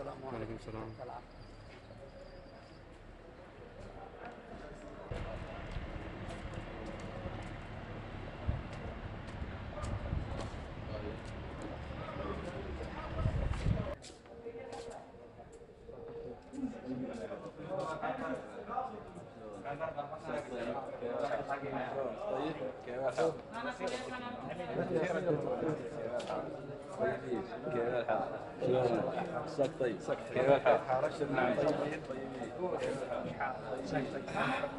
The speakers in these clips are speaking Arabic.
السلام وعليكم السلام. طيب كيف الحال؟ كيف الحال؟ شلونك؟ عساك طيب؟ كيف الحال؟ نعم طيبين طيبين. كيف الحال؟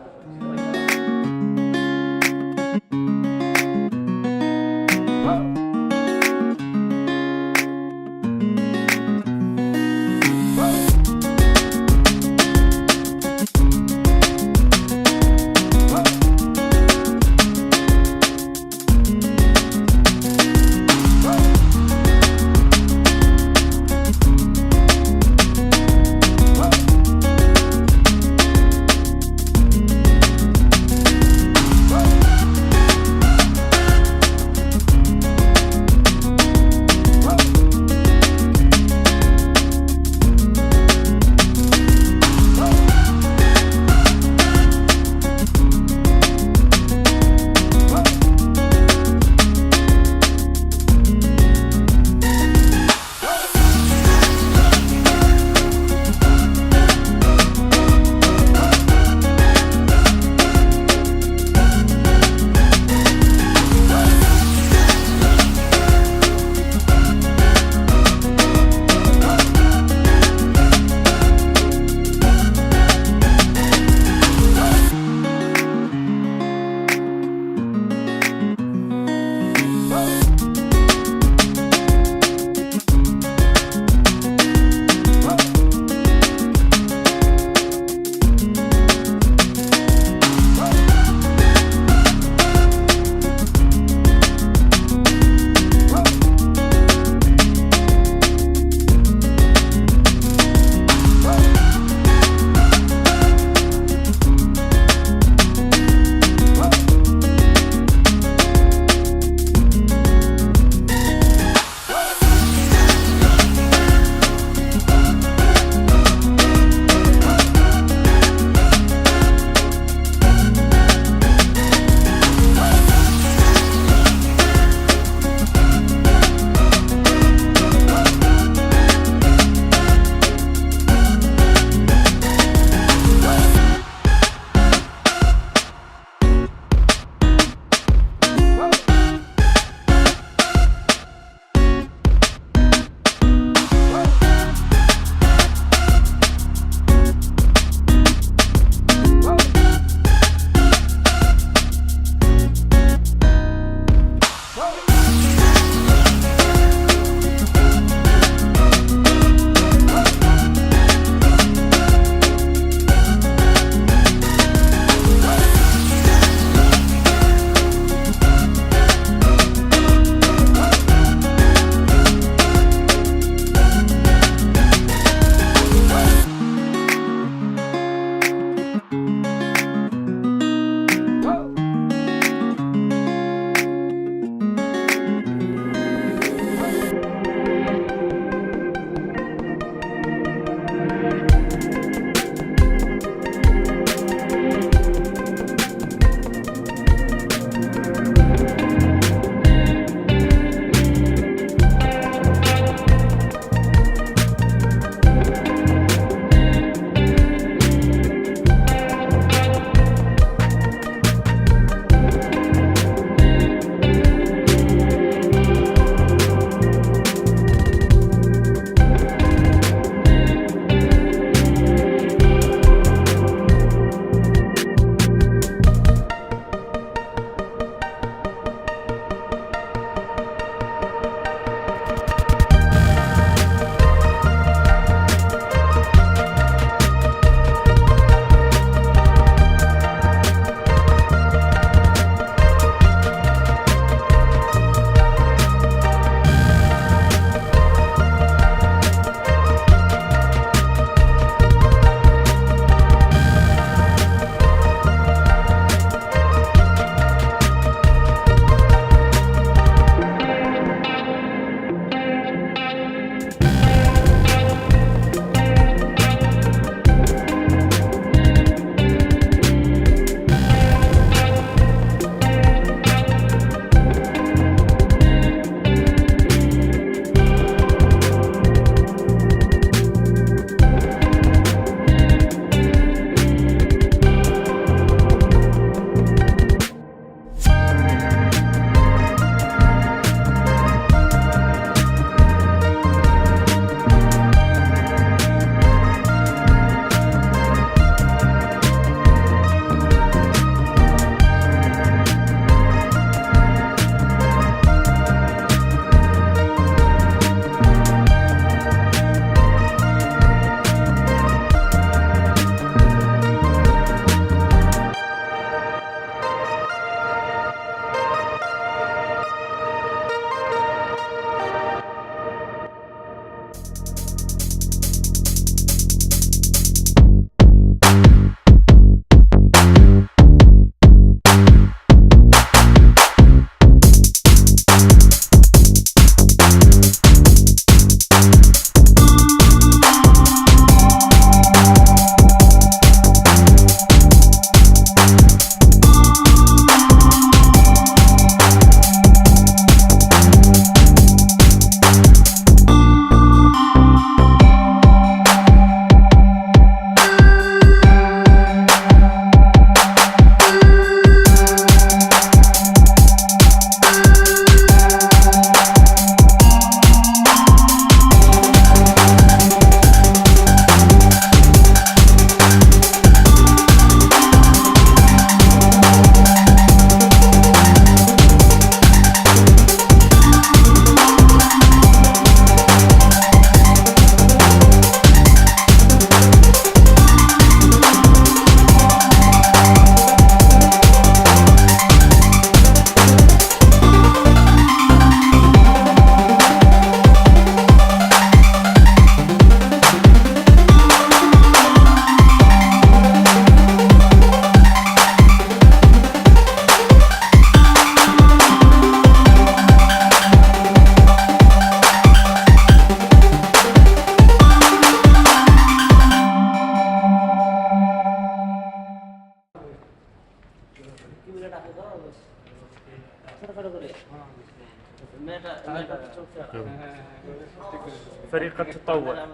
فريق التطوع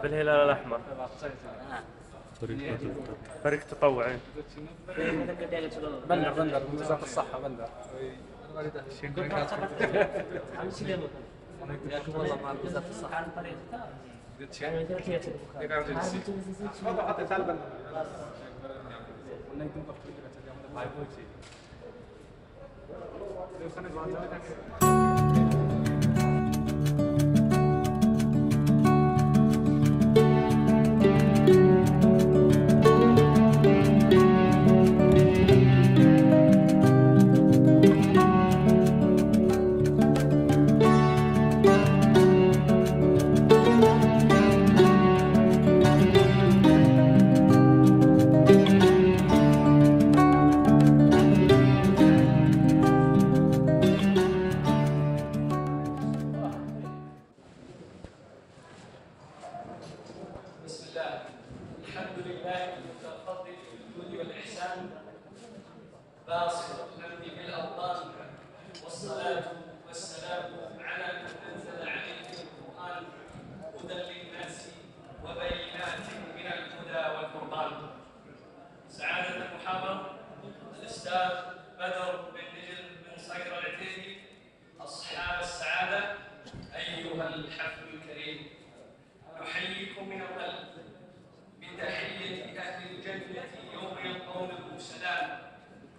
بالهلال الأحمر. فريق التطوع. بندر من وزارة الصحة بندر. ياكم والله مع وزارة الصحة.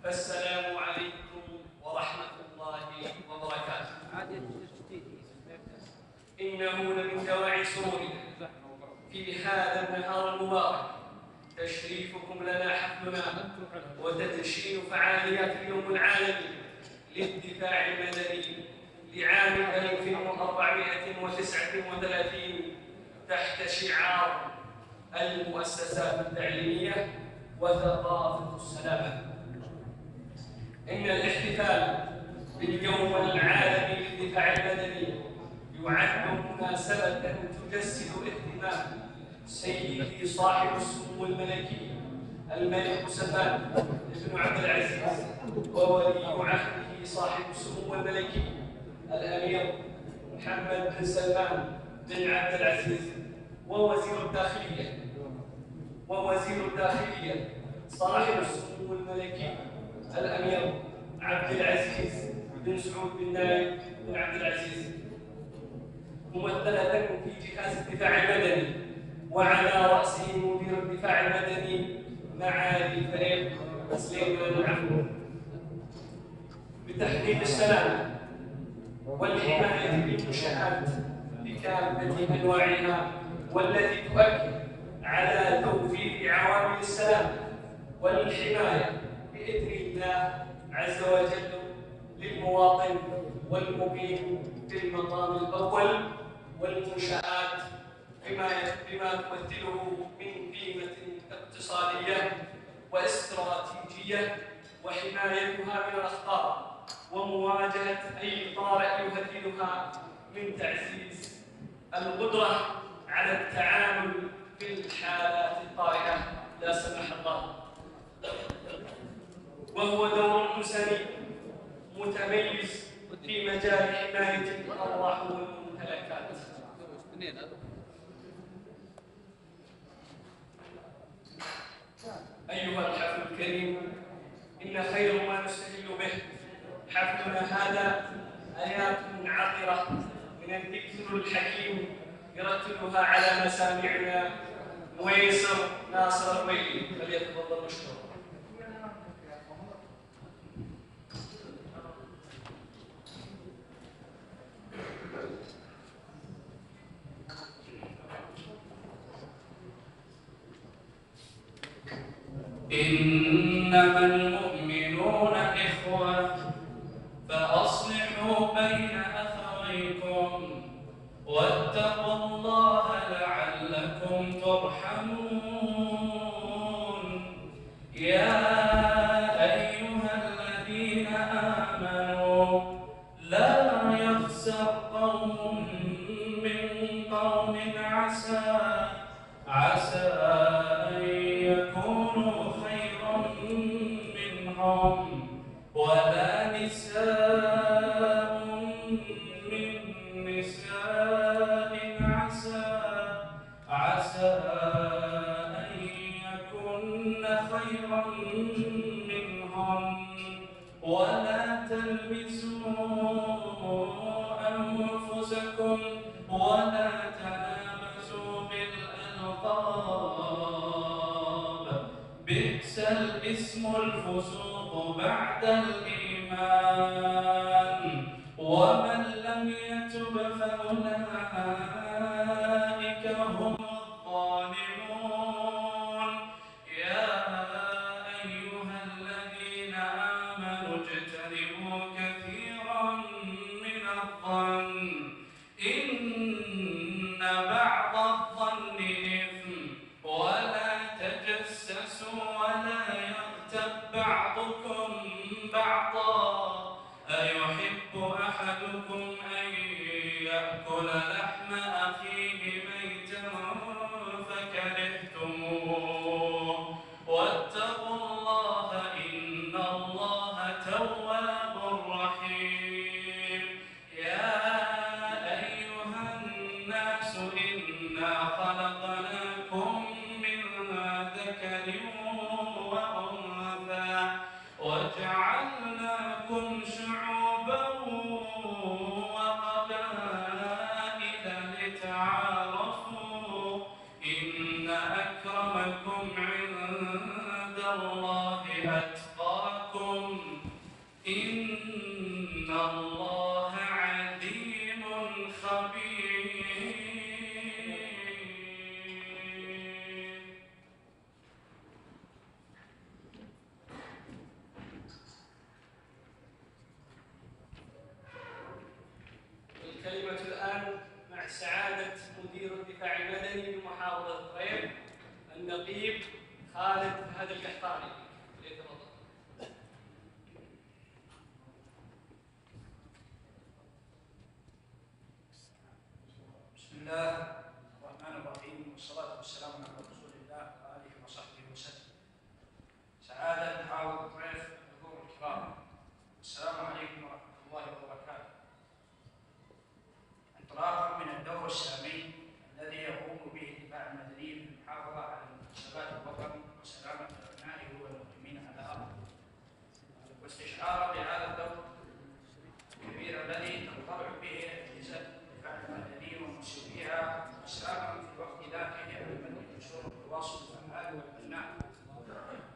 السلام عليكم ورحمة الله وبركاته. إنه لمن دواعي سرورنا في هذا النهار المبارك تشريفكم لنا حفلنا وتدشين فعاليات اليوم العالمي للدفاع المدني لعام 1439 تحت شعار المؤسسات التعليمية وثقافة السلامة. إن الاحتفال باليوم العالمي للدفاع المدني يعد مناسبة تجسد اهتمام سيدي صاحب السمو الملكي الملك سلمان بن عبد العزيز وولي عهده صاحب السمو الملكي الأمير محمد بن سلمان بن عبد العزيز ووزير الداخلية صاحب السمو الملكي الأمير عبد العزيز بن سعود بن نايف بن عبد العزيز، ممثلة في جهاز الدفاع المدني وعلى رأسه مدير الدفاع المدني معالي الفريق سليمان العفو، بتحقيق السلامة والحماية للمنشآت بكافة أنواعها والتي تؤكد على توفير عوامل السلامة والحماية بإذن الله عز وجل للمواطن والمقيم في المقام الأول والمنشآت بما تمثله من قيمة اقتصادية واستراتيجية وحمايتها من الأخطار ومواجهة أي طارئ يهددها من تعزيز القدرة على التعامل في الحالات الطارئة لا سمح الله، وهو دور إنساني متميز في مجال حماية الأرواح والممتلكات. أيها الحفل الكريم، إن خير ما نستهل به حفلنا هذا آيات عطرة من الذكر الحكيم يرتلها على مسامعنا ميسر ناصر الويلي، فليتفضل مشكورا. إنما المؤمنون إخوة فأصلحوا بين أخويكم واتقوا الله لعلكم ترحمون. يا أيها الذين آمنوا لا يخسر قوم من قوم عسى أن يكونوا خيرا منهم ولا نساء من عسى أن يكن خيرا منهن ولا تلمزوا أنفسكم ولا تنابزوا بالألقاب بئس الاسم الفسوق بعد الإيمان ومن لم يتب فأولئك هم الظالمون يا أيها الذين آمنوا اجتنبوا كثيرا من الظن إن بعض الظن إثم ولا تجسسوا ولا يغتب بعضكم بعضا أيحب أحدكم أن يأكل لحم أخيه ميتا فكرهتموه واتقوا الله إن الله تواب رحيم يا أيها الناس إنا خلقناكم من ذكر وأنثى وجعلناكم شعوبا وقبائل لتعارفوا إن أكرمكم عند الله أتقاكم إن الله عليم خبير. الكلمة الآن مع سعادة مدير الدفاع المدني بمحافظة طريف النقيب خالد فهد القحطاني. ليتفضل. بسم الله الرحمن الرحيم والصلاة والسلام على رسول الله وآله وصحبه وسلم. سعادة محافظة طريف الحضور الكرام، السلام عليكم ورحمة الله وبركاته. انطلاقا من الدور السامي الذي يقوم به الدفاع المدني في المحافظة على مناسبات الوطن وسلامة أبنائه والمقيمين على الأرض، واستشعارا بهذا الدور الكبير الذي تنطبع به أجهزة الدفاع المدني ومسؤوليها إسراء في الوقت ذاته من منشور التواصل الفعال والبناء،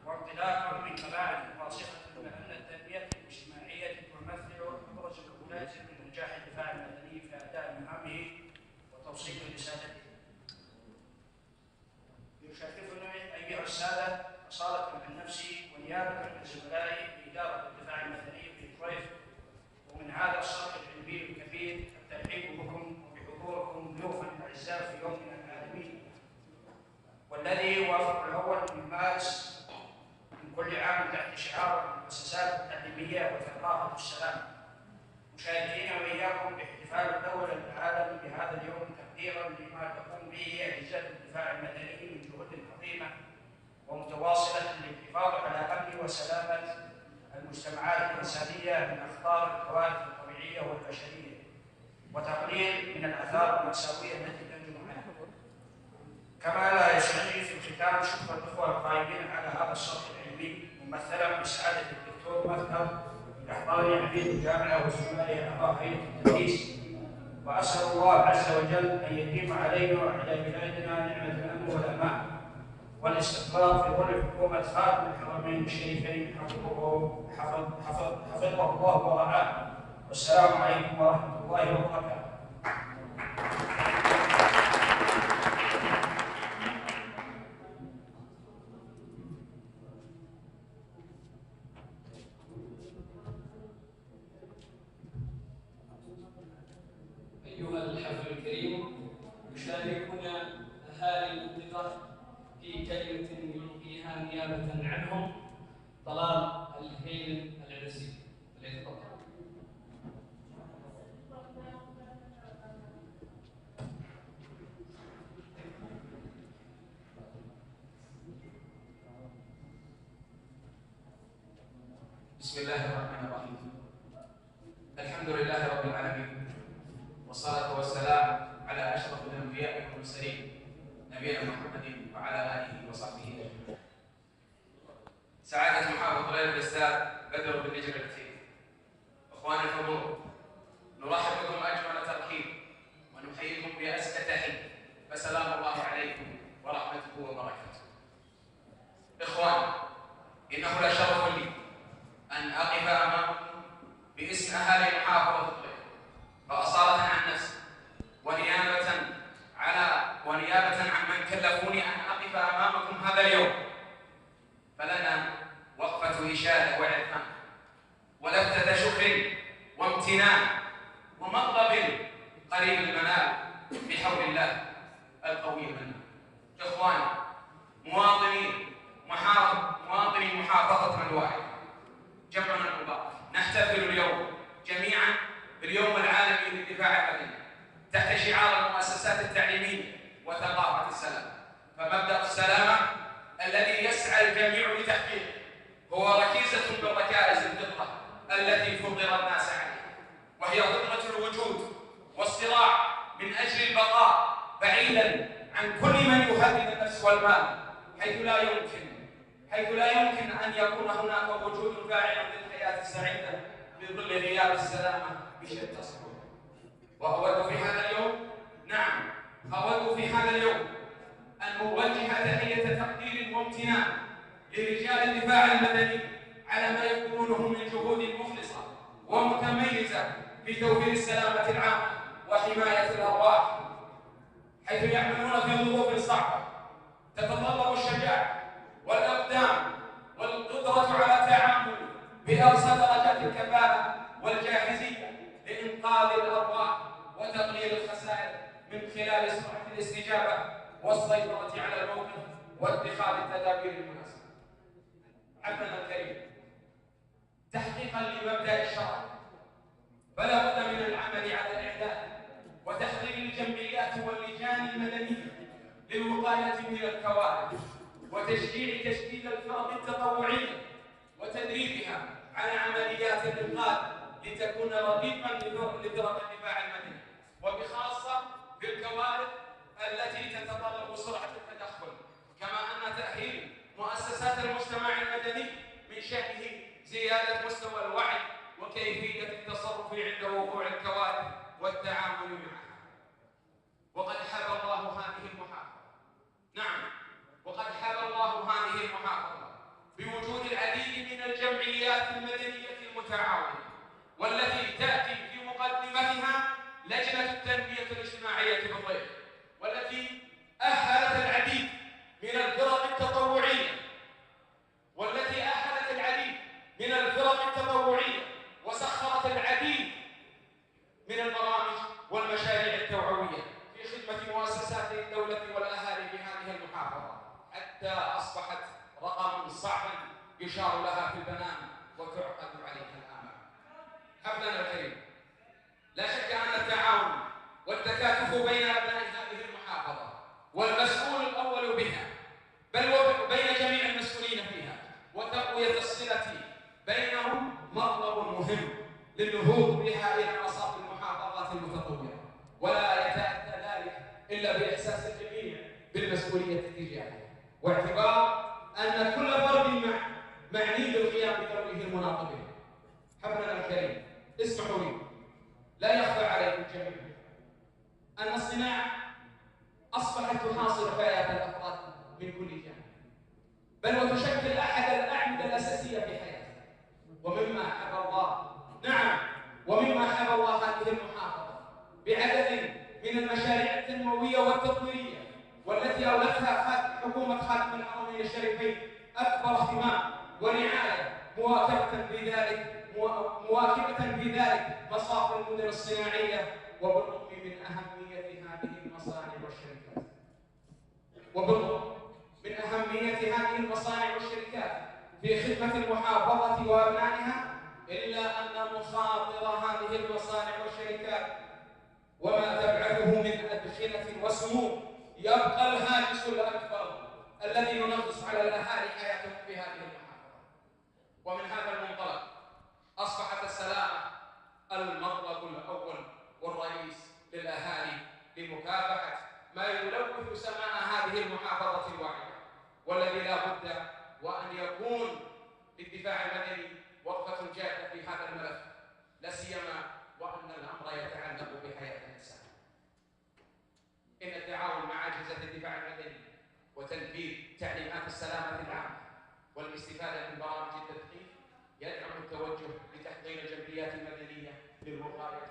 وانطلاقا من قواعد راسخة بأن التنمية الاجتماعية تمثل أبرز النموذج من نجاح الدفاع المدني في أداء مهامه وتوصيل رسالته. يشرفني أيها السادة أصالة عن نفسي ونيابة عن زملائي في إدارة الدفاع المدني في طريف ومن هذا الصرح العلمي الكبير الترحيب بكم وبحضوركم ضيوفا الاعزاء في يومنا العالمي، والذي يوافق الاول من مارس من كل عام تحت شعار المؤسسات التعليميه وثقافه السلام، مشاركين واياكم باحتفال الدوله العالمي بهذا اليوم تقديرا لما تقوم به اجهزه الدفاع المدني من جهود عظيمه ومتواصله للحفاظ على امن وسلامه المجتمعات الإنسانية من أخطار الكوارث الطبيعية والبشرية وتقليل من الآثار المأساوية التي تنجم عنها. كما لا يسعني في الختام شكر الإخوة القائمين على هذا الصرح العلمي ممثلا بسعادة الدكتور مذهب القحطاني عميد الجامعة وزملائه أعضاء هيئة التدريس، وأسأل الله عز وجل أن يديم علينا وعلى بلادنا نعمة الأمن والأمان والاستقرار في ظل حكومة خادم الحرمين الشريفين حفظه الله ورعاه، والسلام عليكم ورحمة الله وبركاته. أيها الحفل الكريم، يشاركنا أهالي المنطقة في كلمة يلقيها نيابة عنهم طلال الهيل العرسي. فليتفضل. بسم الله الرحمن الرحيم. الحمد لله رب العالمين، والصلاة والسلام على أشرف الأنبياء والمرسلين نبينا محمد وعلى آله وصحبه أجمعين. سعادة محافظ ليلة الأستاذ بدر بن نجر العتيق، إخواني الحضور، نرحب بكم أجمل ترحيب ونحييكم بأزكى تحية، فسلام الله عليكم ورحمته وبركاته. إخواني، إنه لشرف لي أن أقف أمامكم باسم أهالي محافظة الضيف، فأصالة عن نفسي ونيابة عن من كلفوني أن أقف أمامكم هذا اليوم، فلنا وقفة إشادة وعرفان ولفتة شكر وامتنان ومطلب قريب المنال بحول الله القوي المنان. إخواني مواطني محافظة الواحد، جمعنا المبارك، نحتفل اليوم جميعا باليوم العالمي للدفاع المدني تحت شعار المؤسسات التعليمية وثقافة السلام. فمبدأ السلامة الذي يسعى الجميع لتحقيقه هو ركيزة من ركائز الفطرة التي فطر الناس عليها، وهي فطرة الوجود والصراع من أجل البقاء بعيدا عن كل من يهدد النفس والمال، حيث لا يمكن أن يكون هناك وجود فاعل للحياة السعيدة بظل غياب السلامة بشتى الصور. وأود في هذا اليوم أن أوجه تحية تقدير وامتنان لرجال الدفاع المدني على ما يقولونه من جهود مخلصة ومتميزة في توفير السلامة العامة وحماية الأرواح، حيث يعملون في ظروف صعبة تتطلب الشجاعة والإقدام والقدرة على التعامل بأقصى درجات الكفاءة والجاهزية لإنقاذ الأرواح وتقليل الخسائر من خلال سرعة الاستجابة والسيطرة على الموقف واتخاذ التدابير المناسبة. عبدنا الكريم، تحقيقا لمبدأ الشرع فلا بد من العمل على الإعداد وتحضير الجمعيات واللجان المدنية للوقاية من الكوارث وتشجيع تشكيل الفرق التطوعية وتدريبها على عمليات الإنقاذ لتكون رقيقا لفرق الدفاع المدني، وبخاصة في الكوارث التي تتطلب سرعة التدخل. كما أن تأهيل مؤسسات المجتمع المدني من شأنه زيادة مستوى الوعي وكيفية التصرف عند وقوع الكوارث والتعامل معها. وقد حاب الله هذه المحافظة بوجود العديد من الجمعيات المدنية المتعاونة، والتي تأتي في مقدمتها لجنة التنمية الاجتماعية بالضيف، والتي أهلت العديد من الفرق التطوعية وسخرت العديد من البرامج والمشاريع التوعوية في خدمة مؤسسات الدولة والأهالي بهذه المحافظة، حتى أصبحت رقما صعبا يشار لها في المنام وتعقد عليها الآمال. حفلنا الكريم، لا شك أن التعاون والتكاتف بين أبناء هذه المحافظة والمسؤول الأول بها، بل وبين جميع المسؤولين فيها، وتقوية الصلة بينهم مطلب مهم للنهوض بها إلى مصاف المحافظات المتطورة، ولا يتأتى ذلك إلا بإحساس الجميع بالمسؤولية تجاهه، واعتبار أن كل فرد معني بالقيام بدوره المناط به. حفلنا الكريم، اسمحوا لي، لا يخفى عليكم جميعا أن الصناعة أصبحت تحاصر حياة الأفراد من كل جانب، بل وتشكل أحد الأعمدة الأساسية في حياتنا. ومما حب الله هذه المحافظة بعدد من المشاريع التنموية والتطويرية، والتي أولتها حكومة خادم الحرمين الشريفين أكبر اهتمام ورعاية، مواكبة في ذلك مصاف المدن الصناعية، وبالرغم من أهمية هذه المصانع والشركات في خدمة المحافظة وأبنائها، إلا أن مخاطر هذه المصانع والشركات وما تبعثه من أدخنة وسموم يبقى الهاجس الأكبر الذي ينغص على الأهالي حياتهم في هذه المحافظة. ومن هذا المنطلق أصبحت السلامة المطلب الأول والرئيس للأهالي لمكافحة ما يلوث سماء هذه محافظة واحدة، والذي لا بد وأن يكون للدفاع المدني وقفة جادة في هذا الملف، لا سيما وأن الأمر يتعلق بحياة الإنسان. إن التعاون مع أجهزة الدفاع المدني وتنفيذ تعليمات السلامة العامة والاستفادة من برامج التدقيق يدعم التوجه لتحضير جمعيات مدنية للوقاية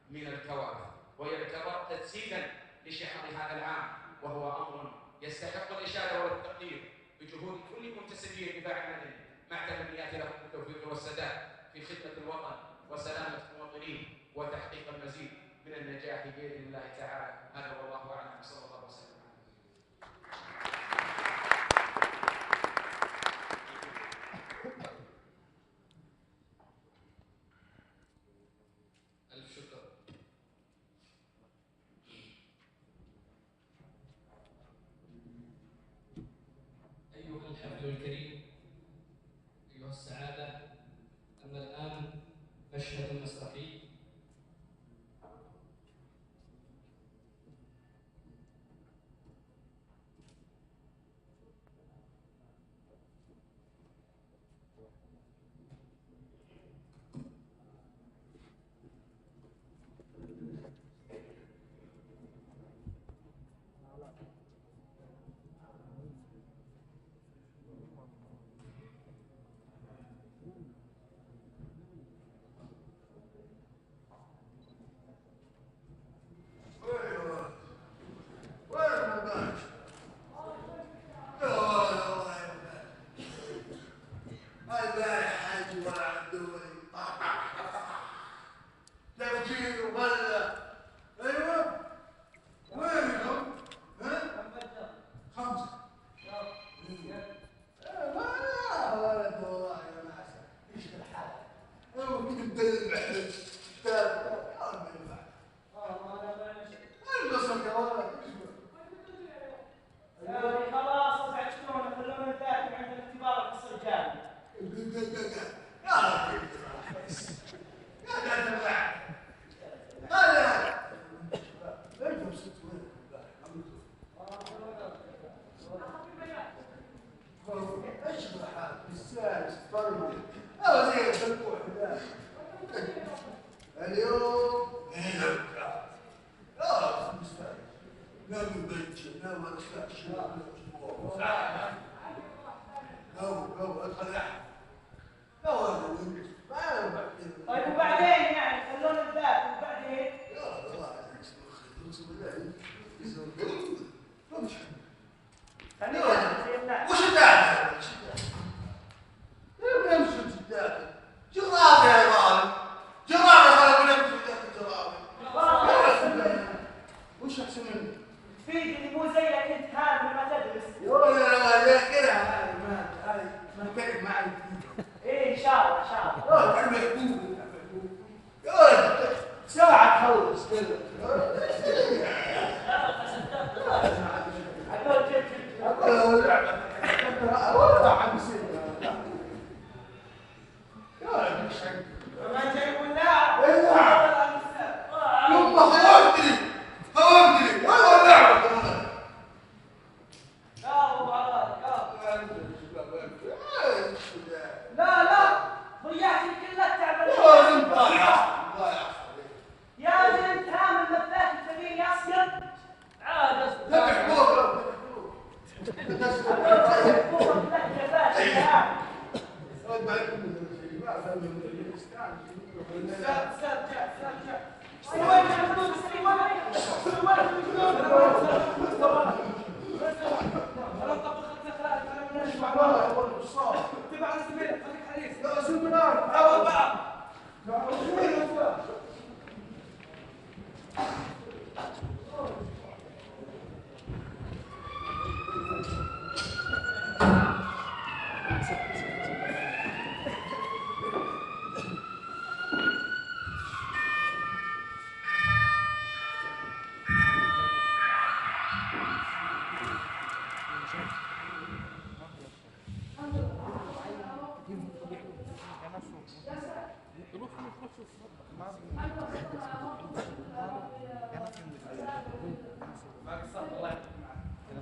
من الكوارث، ويعتبر تجسيدا لشعار هذا العام، وهو أمر يستحق الإشادة والتقدير بجهود كل منتسبي الدفاع المدني، مع تمنيات لهم بالتوفيق والسداد في خدمة الوطن وسلامة المواطنين وتحقيق المزيد من النجاح بإذن الله تعالى. هذا والله أعلم، صلى الله وسلم على ألف شكر. أيها الحفل الكريم، أيها السعادة، أما الآن مشهد مسرحي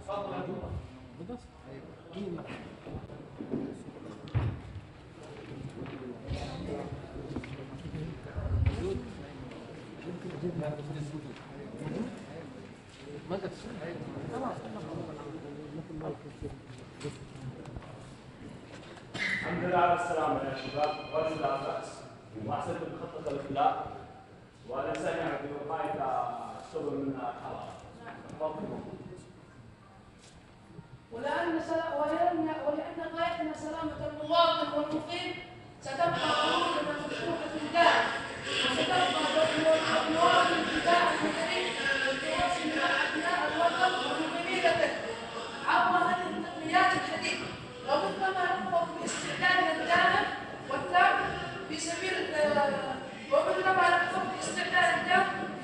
تفضل. الحمد لله على السلامة يا شباب، رجل لا بأس، وأحسن بخطة الإخلاء، والإنسان يعرف بوقاية الشغل من الحرارة. ولأن غايتنا سلامة المواطن والمقيم ستبقى قلوبنا مفتوحة دائما، وستبقى أبواب الدفاع المدني والتواصل مع أبناء الوطن ومقيمي به عبر هذه التقنيات الحديثة، ومثلما نقوم باستعدادنا الدائم والتام في سبيل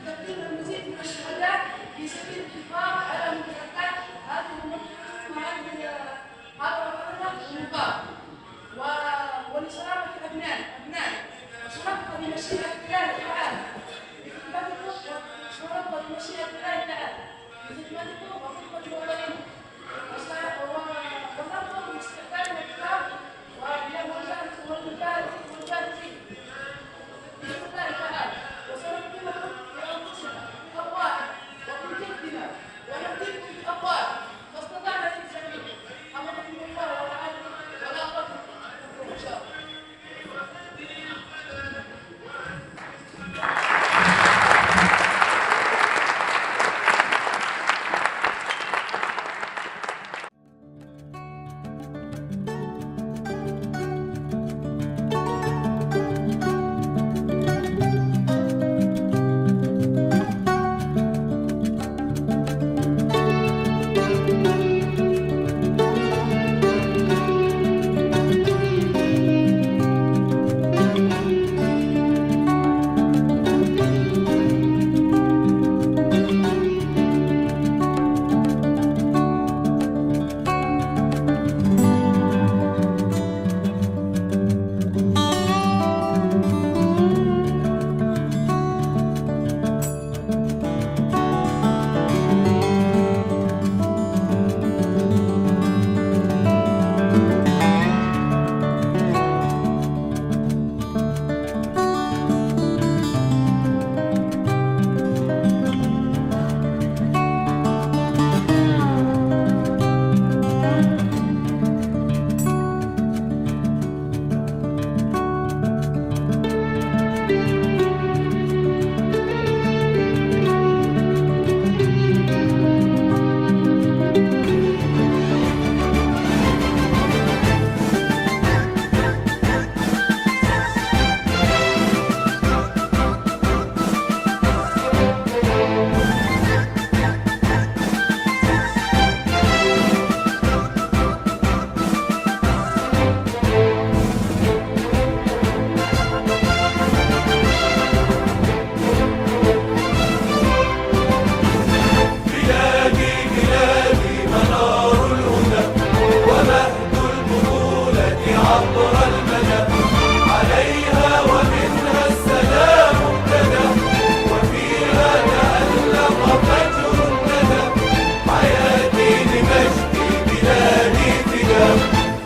لتقديم المزيد من الشهادات في سبيل الحفاظ على ممتلكات هذه هذا وطننا المبارك ولسلامة أبنائي وسنبقى بمشيئة الله تعالى بخدمتكم وخدمة وطننا ونرغب باستخدام الكتاب والمبارزين بإذن الله تعالى، وسنقدمكم بأنفسنا أبواب ومن جدنا ونهديكم بأبواب ما استطعنا في سبيله. حفظكم الله ورعاكم ولا أقدم إن شاء الله.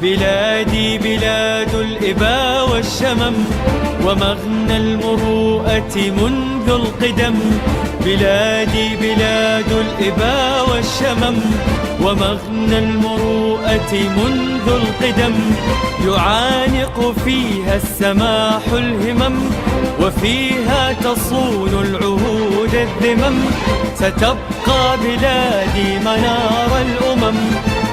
بلادي بلاد الإبا والشمم ومغنى المروءة منذ القدم. بلادي بلاد الإبا والشمم ومغنى المروءة منذ القدم. يعانق فيها السماح الهمم وفيها تصون العهود الذمم. ستبقى بلادي منار الأمم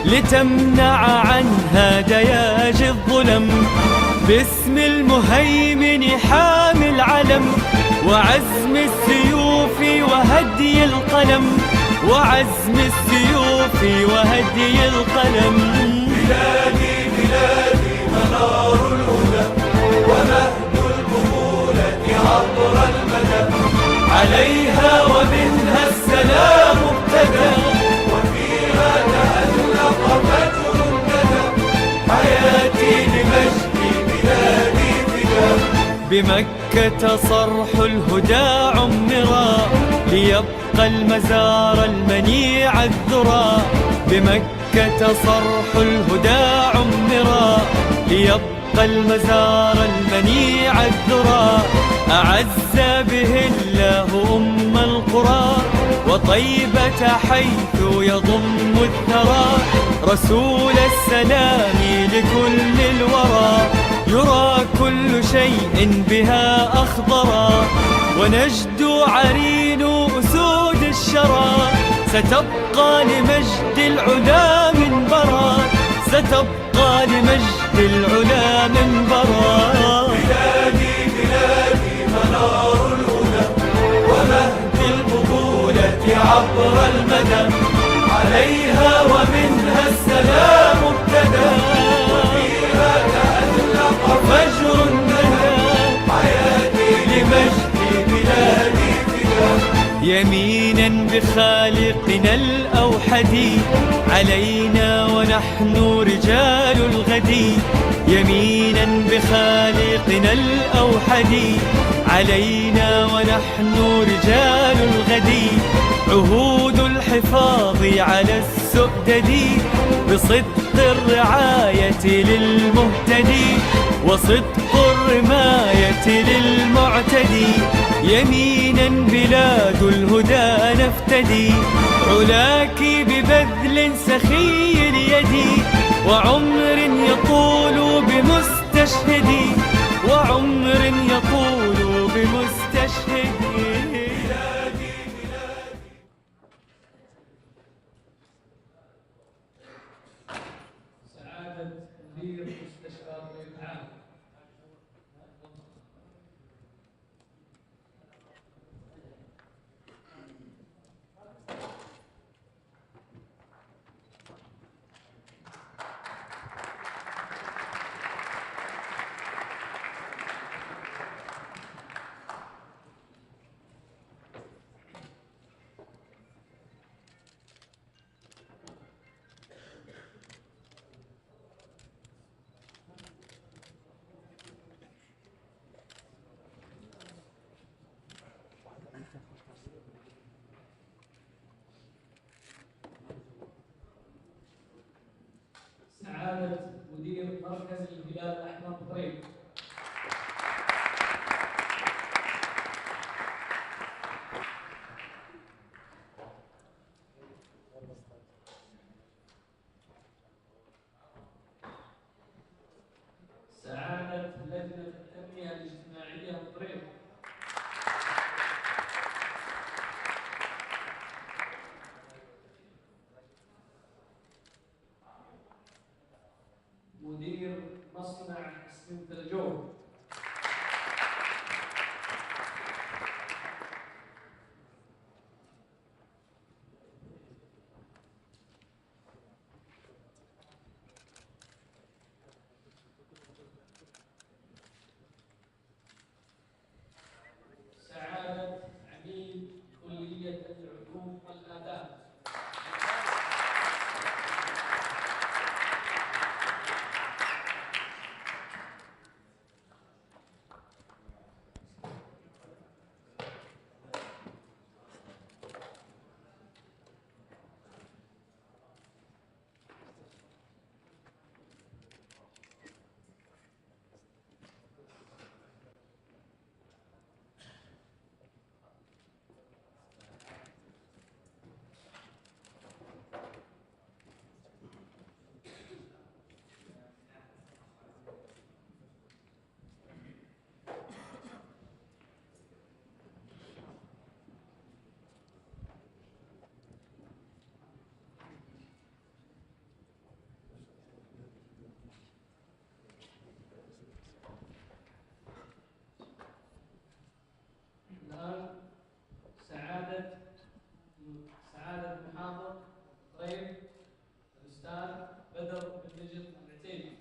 لتمنع عنها دياج الظلم. باسم المهيمن حامي العلم وعزم السيوف وهدي القلم. وعزم السيوف وهدي القلم. بلادي بلادي منار الهدى ومهد البطولة عبر المدى. عليها ومنها السلام ابتدى وفيها تألق فجر الندى. حياتي لمجد بلادي فدا. بمكة صرح الهدى عمرا ليبقى المزار المنيع الذرى. بمكة بمكة صرح الهدى عمرا ليبقى المزار المنيع الذرى أعز به الله أم القرى وطيبة حيث يضم الثرى رسول السلام لكل الورى يرى كل شيء بها أخضرا ونجد عرين أسود الشرى ستبقى لمجد العلا منبرا ستبقى لمجد العلا منبرا بلادي بلادي منار الهدى ومهد البطولة عبر المدى عليها ومنها السلام ابتدى وفيها تألق فجر الندى حياتي لمجد بلادي فدا يمينا بخالقنا الأوحد علينا ونحن رجال الغد يمينا بخالقنا الأوحد علينا ونحن رجال الغد عهود الحفاظ على السؤدد بصدق الرعاية للمهتدي وصدق الرماية للمعتدي يمينا بلاد الهدى نفتدي علاك ببذل سخي اليد وعمر يطول بمستشهدي وعمر يطول بمستشهدي سعادة مدير مستشفى الطب العام سعادة مدير مركز الهلال الأحمر بطريق سعادة لجنة التنمية الاجتماعية بطريق مدير مصنع اسمنت الجو سعادة عميد كلية العلوم والآداب الآن سعادة محافظ طيب الأستاذ بدر بن نجد العتيبي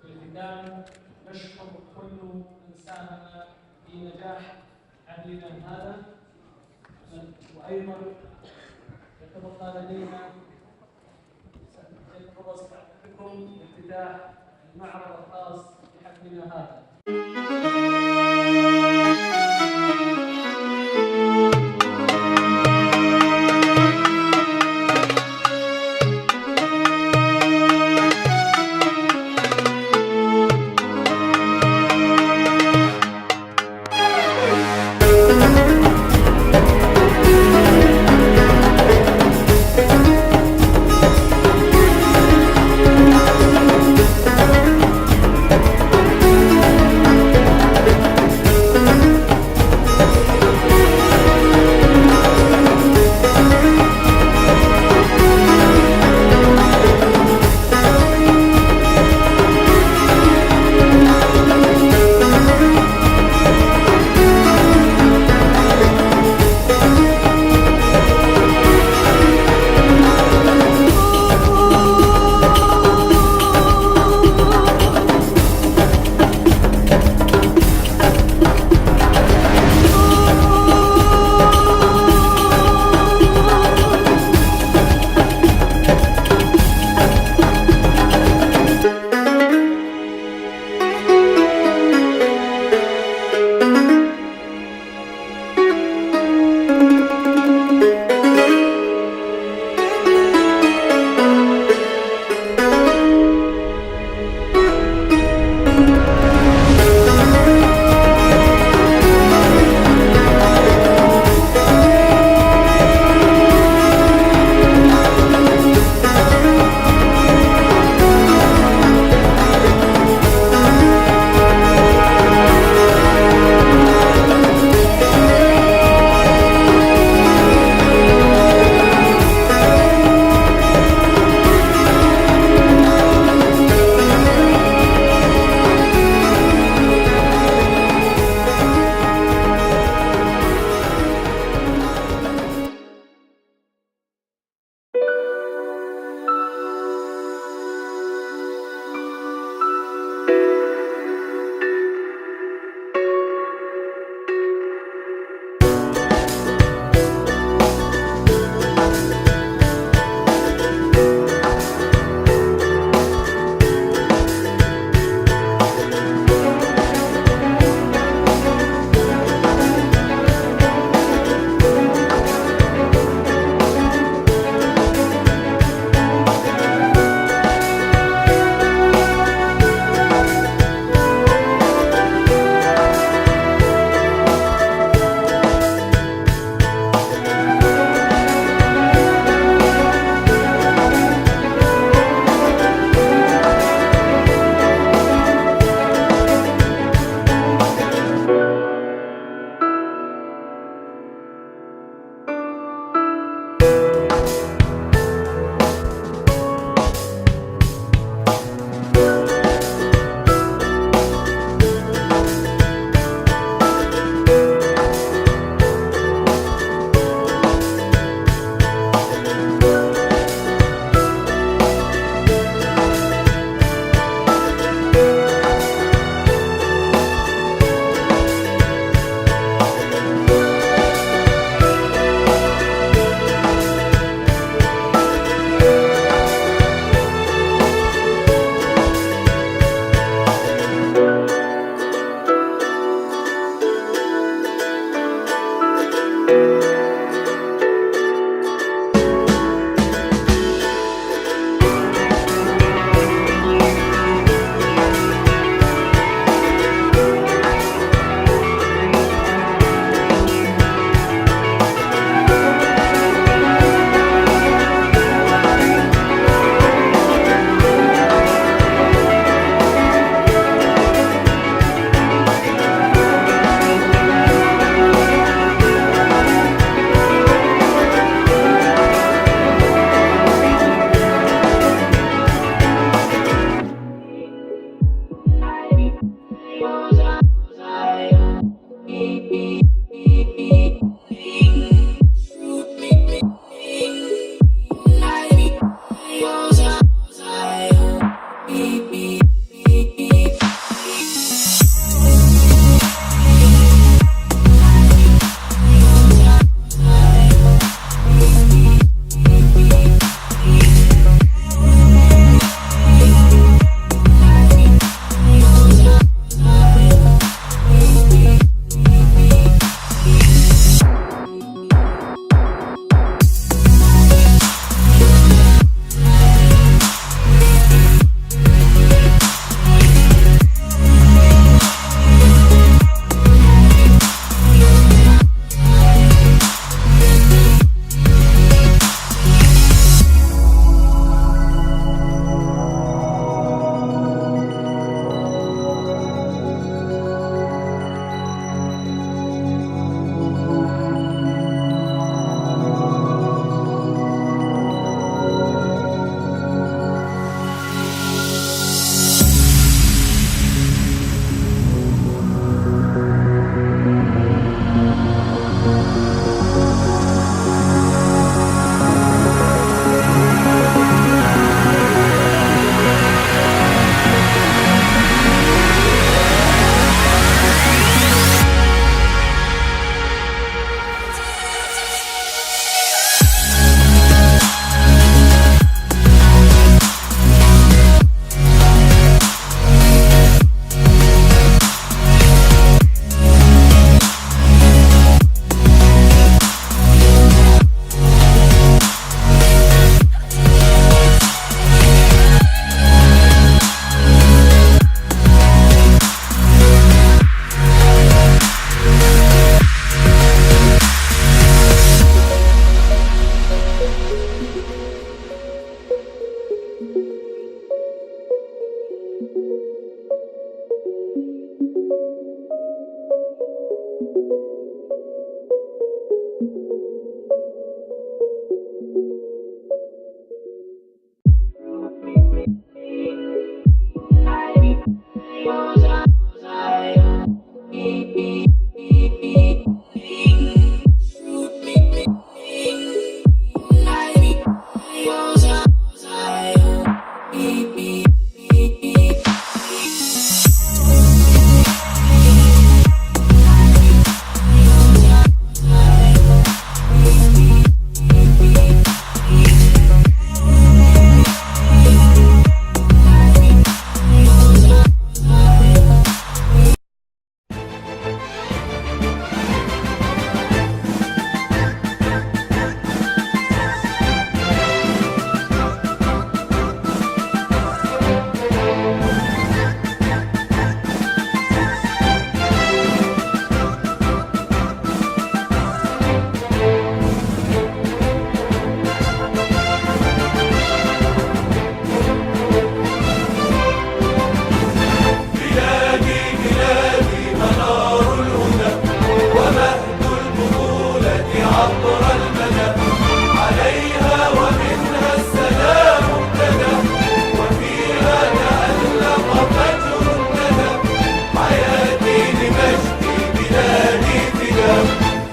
في الختام نشكر كل من ساهم في نجاح حفلنا هذا وأيضا يتبقى لدينا سيتفضل سعادتكم بافتتاح معرض خاص بحفلنا هذا.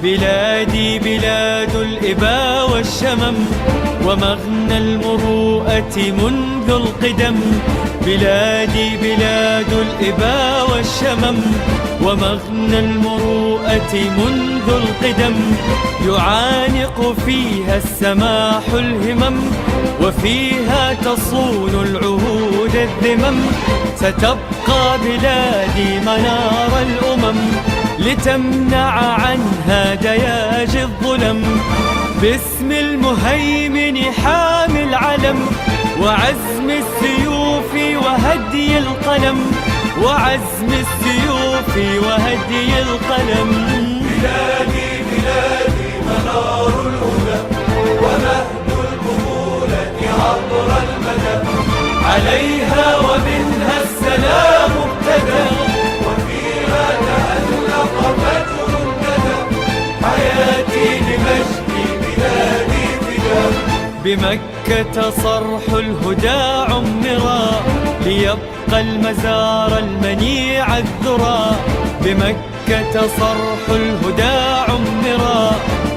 بلادي بلاد الإبا والشمم ومغنى المروءة منذ القدم. بلادي بلاد الإبا والشمم ومغنى المروءة منذ القدم. يعانق فيها السماح الهمم وفيها تصون العهود الذمم. ستبقى بلادي منار الأمم لتمنع عنها دياج الظلم. باسم المهيمن حامي العلم وعزم السيوف وهدي القلم. وعزم السيوف وهدي القلم. بلادي بلادي منار الهدى ومهد البطولة عبر المدى. عليها ومنها السلام ابتدى وفيها تألق فجر الندى. حياتي لمجد بلادي فدا. بمكة صرح الهدى عمرا ليبقى المزار المنيع الذرى. بمكة صرح الهدى عمرا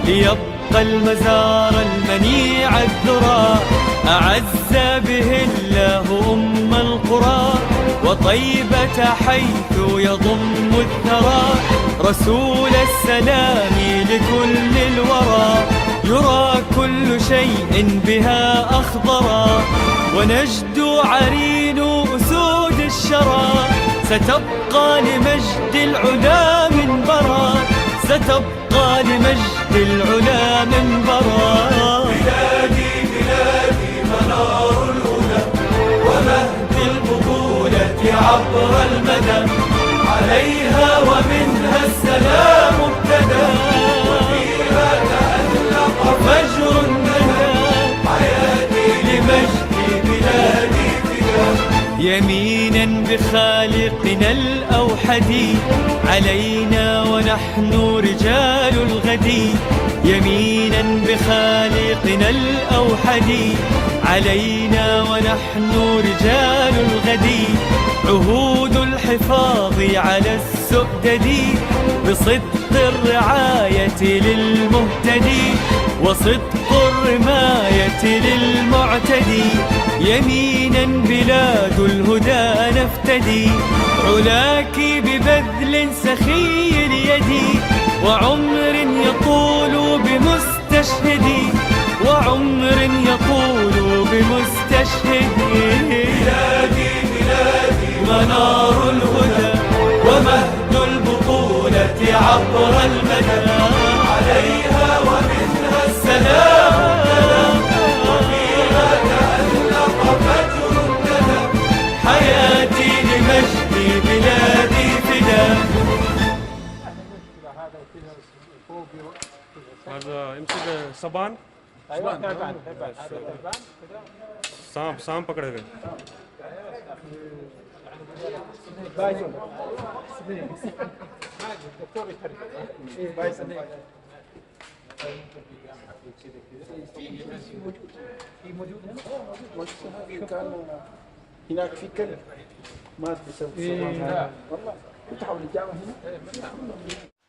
ليبقى المزار المنيع الذرى. أعز به الله أم القرى وطيبة حيث يضم الثرى. رسول السلام لكل الورى يرى كل شيء بها أخضرا. ونجد عرين أسود الشرى ستبقى لمجد العلا منبرا. ستبقى لمجد العلا منبرا. بلادي بلادي منار الهدى ومهد البطولة عبر المدى. عليها ومنها السلام ابتدى وفيها تألق فجر الندى. حياتي لمجد بلادي فدا. يمينا بخالقنا الأوحد علينا ونحن رجال الغد. يمينا بخالقنا الأوحد علينا ونحن رجال الغد. عهود الحفاظ على السؤدد بصدق الرعاية للمهتدي وصدق الرماية للمعتدي. يمينا بلاد الهدى نفتدي علاك ببذل سخي اليد. وعمر يطول بمستشهدي وعمر يطول بمستشهدي. بلادي بلادي منار الهدى ومهد البطولة عبر المدى. عليها ومنها السلام وفيها تألق فجر الندى. حياتي لمجد بلادي فدا. هذا يمسك صبان सांप सांप पकड़े गए بايزون الدكتور يحرك بايزون في موجود هنا كان هناك في كلب مات بسبب والله كنت حول الجامعة هنا